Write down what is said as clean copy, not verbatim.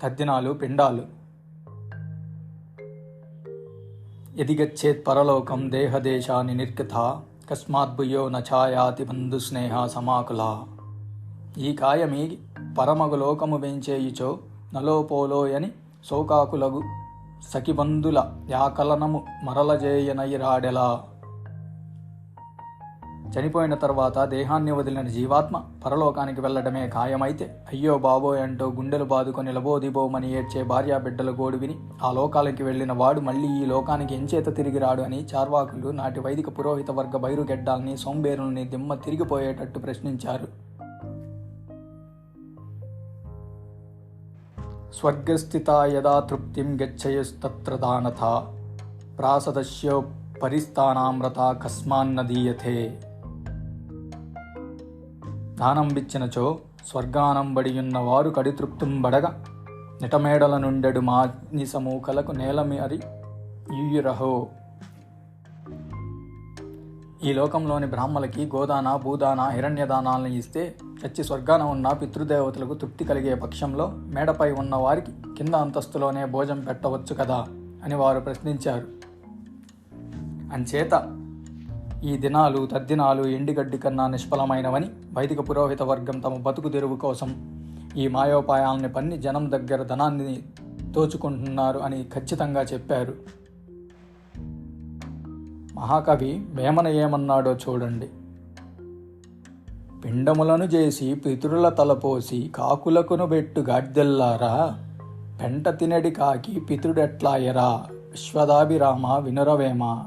తద్దినాలు పిండాలు. ఎదిగచ్చేత్ పరలోకం దేహదేశాని నిర్గత కస్మాద్భుయో నఛాయాతి బంధుస్నేహ సమాకుల. ఈ కాయమి పరమగు లోకము వెంచేయుచో నలోపోలోయని శోకాకులగు సఖిబంధుల యాకలనము మరలజేయనై రాడెలా. చనిపోయిన తర్వాత దేహాన్ని వదిలిన జీవాత్మ పరలోకానికి వెళ్లడమే ఖాయమైతే అయ్యో బాబోయ్ అంటూ గుండెలు బాదుకొని లబోదిబోమని ఏడ్చే భార్యాబిడ్డల గోడు విని ఆ లోకాలకి వెళ్లిన వాడు మళ్లీ ఈ లోకానికి ఎంచేత తిరిగి రాడు అని చార్వాకులు నాటి వైదిక పురోహిత వర్గ బైరుగెడ్డాల్ని సోంబేరుల్ని దిమ్మ తిరిగిపోయేటట్టు ప్రశ్నించారు. స్వర్గస్థితా యదా తృప్తిం గచ్చయస్తత్ర దానథ ప్రాసదస్యో పరిస్థానామ్రత కస్మాన్నదీయతే. దానంబిచ్చినచో స్వర్గానంబడియున్న వారు కడితృప్తుంబడగా నిటమేడల నుండెడు మానిసమూకలకు నేలమిరి యుయురహో. ఈ లోకంలోని బ్రాహ్మలకి గోదాన భూదాన హిరణ్యదానాలను ఇస్తే చచ్చి స్వర్గాన ఉన్న పితృదేవతలకు తృప్తి కలిగే పక్షంలో మేడపై ఉన్న వారికి కింద అంతస్తులోనే భోజనం పెట్టవచ్చు కదా అని వారు ప్రశ్నించారు. అంచేత ఈ దినాలు తద్దినాలు ఎండిగడ్డి కన్నా నిష్ఫలమైనవని వైదిక పురోహిత వర్గం తమ బతుకు తెరువు కోసం ఈ మాయోపాయాలని పన్ని జనం దగ్గర ధనాన్ని దోచుకుంటున్నారు అని ఖచ్చితంగా చెప్పారు. మహాకవి వేమన ఏమన్నాడో చూడండి. పిండములను చేసి పితరుల తలపోసి కాకులకును బెట్టు గాడ్దెల్లారా పెంట తినడి కాకి పితృడెట్లాయరా విశ్వదాభిరామ వినురవేమ.